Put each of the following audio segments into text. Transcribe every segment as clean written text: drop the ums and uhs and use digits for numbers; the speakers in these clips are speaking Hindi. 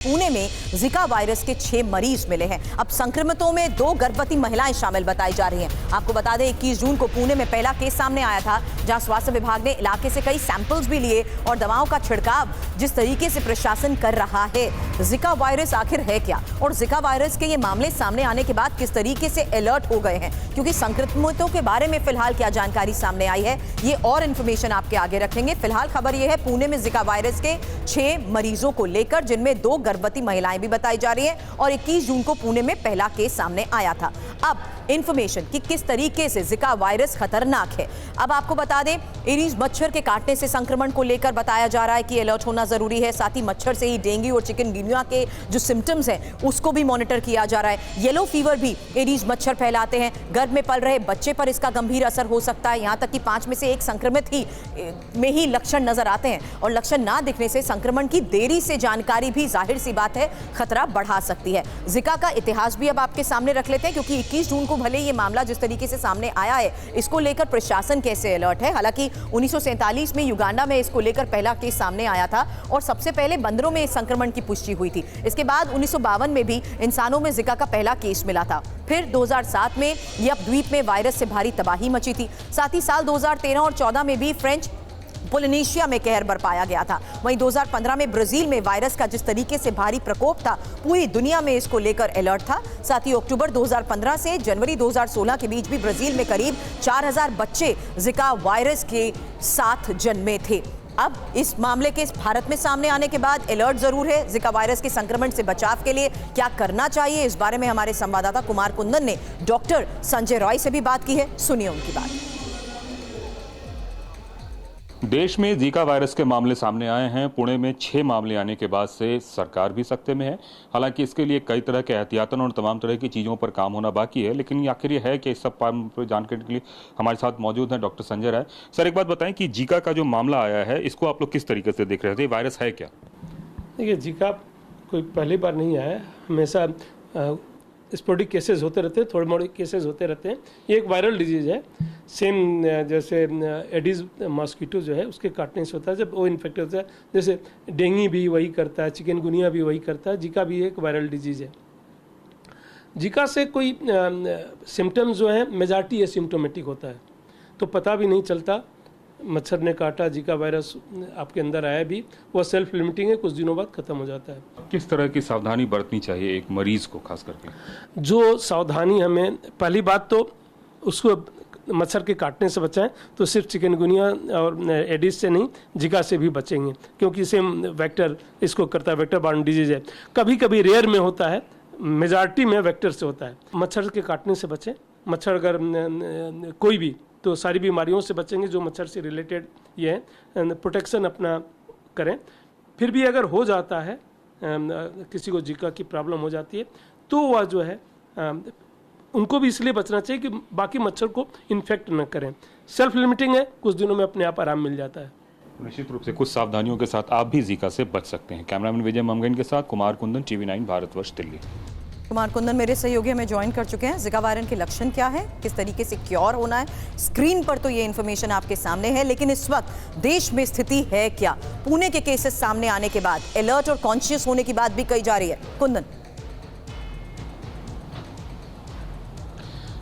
पुणे में जिका वायरस के 6 मरीज मिले हैं। अब संक्रमितों में 2 गर्भवती महिलाएं शामिल बताई जा रही हैं। आपको बता दें 21 जून को पुणे में पहला केस सामने आया था, जहां स्वास्थ्य विभाग ने इलाके से कई सैंपल्स भी लिए और दवाओं का छिड़काव जिस तरीके से प्रशासन कर रहा है। जिका वायरस आखिर है क्या और जिका वायरस के ये मामले सामने आने के बाद किस तरीके से अलर्ट हो गए हैं, क्योंकि संक्रमितों के बारे में फिलहाल क्या जानकारी सामने आई है, ये और इंफॉर्मेशन आपके आगे रखेंगे। फिलहाल खबर यह है पुणे में जिका वायरस के 6 मरीजों को लेकर, जिनमें 2 गर्भवती महिलाएं भी बताई जा रही हैं और 21 जून को पुणे में पहला केस सामने आया था। अब इंफॉर्मेशन कि किस तरीके से जिका वायरस खतरनाक है। अब आपको बता दें एडीज मच्छर के काटने से संक्रमण को लेकर बताया जा रहा है कि अलर्ट होना जरूरी है। साथ ही मच्छर से ही डेंगू और चिकनगुनिया के जो सिम्टम्स हैं उसको भी मॉनिटर किया जा रहा है। येलो फीवर भी एडीज मच्छर फैलाते हैं, गर्भ में पल रहे बच्चे पर इसका गंभीर असर हो सकता है। यहां तक कि 5 में से 1 संक्रमित में ही लक्षण नजर आते हैं और लक्षण ना दिखने से संक्रमण की देरी से जानकारी भी जाहिर सी बात है खतरा बढ़ा सकती है। जिका का इतिहास भी अब आपके सामने रख लेते हैं, क्योंकि 21 जून को भले ये मामला जिस तरीके से सामने आया है, इसको लेकर प्रशासन कैसे अलर्ट है। हालांकि 1947 में युगांडा में इसको लेकर पहला केस सामने आया था और सबसे पहले बंदरों में इस संक्रमण की पुष्टि हुई थी। इसके बाद 1952 में भी इंसानों में जिका का पहला केस मिला था। फिर 2007 में यप द्वीप में वायरस से भारी तबाही मची थी। साथ ही साल 2013 और 14 में भी फ्रेंच पोलिनेशिया में कहर बरपाया गया था। वहीं 2015 में ब्राजील में वायरस का जिस तरीके से भारी प्रकोप था, पूरी दुनिया में इसको लेकर अलर्ट था। साथ ही अक्टूबर 2015 से जनवरी 2016 के बीच भी ब्राजील में करीब 4000 बच्चे जिका वायरस के साथ जन्मे थे। अब इस मामले के भारत में सामने आने के बाद अलर्ट जरूर है। जिका वायरस के संक्रमण से बचाव के लिए क्या करना चाहिए, इस बारे में हमारे संवाददाता कुमार कुंदन ने डॉक्टर संजय रॉय से भी बात की है। सुनिए उनकी बात। देश में जीका वायरस के मामले सामने आए हैं। पुणे में 6 मामले आने के बाद से सरकार भी सख्ते में है। हालांकि इसके लिए कई तरह के एहतियातन और तमाम तरह की चीज़ों पर काम होना बाकी है, लेकिन आखिर ये है कि इस सब पर जानकारी के लिए हमारे साथ मौजूद हैं डॉक्टर संजय राय। सर, एक बात बताएं कि जीका का जो मामला आया है, इसको आप लोग किस तरीके से देख रहे थे? वायरस है क्या? देखिए, जीका कोई पहली बार नहीं आया है, हमेशा स्पोडिक केसेस होते रहते हैं, थोड़े मोड़े केसेस होते रहते हैं। ये एक वायरल डिजीज है, सेम जैसे एडीज मॉस्किटो जो है उसके काटने से होता है। जब वो इन्फेक्ट होता है, जैसे डेंगू भी वही करता है, चिकनगुनिया भी वही करता है, जीका भी एक वायरल डिजीज है। जीका से कोई सिम्टम्स जो है मेजॉरिटी एसिम्टोमेटिक होता है, तो पता भी नहीं चलता मच्छर ने काटा, जीका वायरस आपके अंदर आया भी, वह सेल्फ लिमिटिंग है, कुछ दिनों बाद खत्म हो जाता है। किस तरह की सावधानी बरतनी चाहिए एक मरीज को खास करके? जो सावधानी हमें, पहली बात तो उसको मच्छर के काटने से बचाएं, तो सिर्फ चिकनगुनिया और एडिस से नहीं, जीका से भी बचेंगे, क्योंकि सेम वेक्टर इसको करता है, वेक्टर बॉर्न डिजीज है। कभी कभी रेयर में होता है, मेजॉरिटी में वेक्टर से होता है। मच्छर के काटने से बचें। मच्छर अगर कोई भी, तो सारी बीमारियों से बचेंगे जो मच्छर से रिलेटेड ये है। प्रोटेक्शन अपना करें। फिर भी अगर हो जाता है, किसी को जीका की प्रॉब्लम हो जाती है, तो वह जो है उनको भी इसलिए बचना चाहिए कि बाकी मच्छर को इन्फेक्ट न करें। सेल्फ लिमिटिंग है, कुछ दिनों में अपने आप आराम मिल जाता है। निश्चित रूप से कुछ सावधानियों के साथ आप भी जीका से बच सकते हैं। कैमरामैन विजय ममगन के साथ कुमार कुंदन, TV9 भारतवर्ष, दिल्ली। कुमार कुंदन मेरे सहयोगी हमें ज्वाइन कर चुके हैं। जिका वायरस के लक्षण क्या है, किस तरीके से क्योर होना है, स्क्रीन पर तो ये इन्फॉर्मेशन आपके सामने है, लेकिन इस वक्त देश में स्थिति है क्या? पुणे के केसेस सामने आने के बाद अलर्ट और कॉन्शियस होने की बात भी कही जा रही है। कुंदन,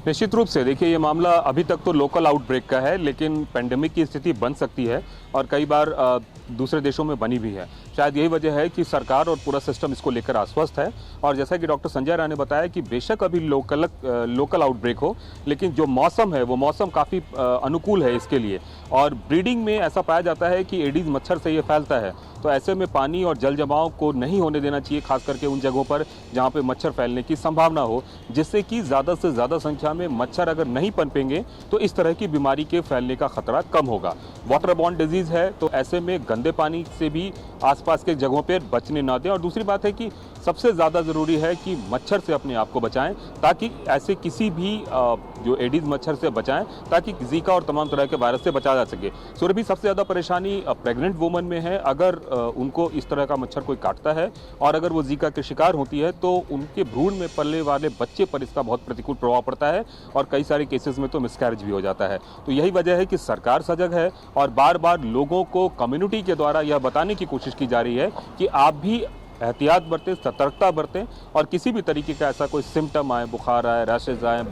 निश्चित रूप से देखिए, ये मामला अभी तक तो लोकल आउटब्रेक का है, लेकिन पेंडेमिक की स्थिति बन सकती है और कई बार दूसरे देशों में बनी भी है। शायद यही वजह है कि सरकार और पूरा सिस्टम इसको लेकर आश्वस्त है। और जैसा कि डॉक्टर संजय राय ने बताया कि बेशक अभी लोकल आउटब्रेक हो, लेकिन जो मौसम है वो मौसम काफ़ी अनुकूल है इसके लिए। और ब्रीडिंग में ऐसा पाया जाता है कि एडीज मच्छर से ये फैलता है, तो ऐसे में पानी और जल जमाव को नहीं होने देना चाहिए, खास करके उन जगहों पर जहाँ पे मच्छर फैलने की संभावना हो, जिससे कि ज़्यादा से ज़्यादा संख्या में मच्छर अगर नहीं पनपेंगे तो इस तरह की बीमारी के फैलने का खतरा कम होगा। वाटर बॉर्न डिजीज़ है, तो ऐसे में गंदे पानी से भी आसपास के जगहों पर बचने ना दें। और दूसरी बात है कि सबसे ज़्यादा ज़रूरी है कि मच्छर से अपने आप को बचाएं, ताकि ऐसे किसी भी जो एडीज मच्छर से बचाएं, ताकि जीका और तमाम तरह के वायरस से बचा जा सके। सुरभि, सबसे ज़्यादा परेशानी प्रेग्नेंट वुमन में है। अगर उनको इस तरह का मच्छर कोई काटता है और अगर वो जीका के शिकार होती है, तो उनके भ्रूण में पलने वाले बच्चे पर इसका बहुत प्रतिकूल प्रभाव पड़ता है और कई सारे केसेस में तो मिसकैरेज भी हो जाता है। तो यही वजह है कि सरकार सजग है और बार बार लोगों को कम्युनिटी के द्वारा यह बताने की कोशिश की जा रही है कि आप भी एहतियात बरतें, सतर्कता बरतें और किसी भी तरीके का ऐसा कोई सिम्टम आए, बुखार आए, रैशेज आए,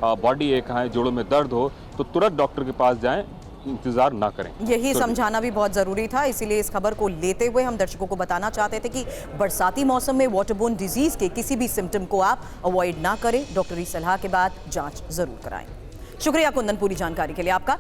बॉडी एक आए, जोड़ों में दर्द हो तो तुरंत डॉक्टर के पास जाएं, इंतजार ना करें। यही समझाना भी बहुत जरूरी था, इसीलिए इस खबर को लेते हुए हम दर्शकों को बताना चाहते थे कि बरसाती मौसम में वाटरबोर्न डिजीज के किसी भी सिम्टम को आप अवॉइड ना करें, डॉक्टरी सलाह के बाद जांच जरूर कराएं। शुक्रिया कुंदन पूरी जानकारी के लिए आपका।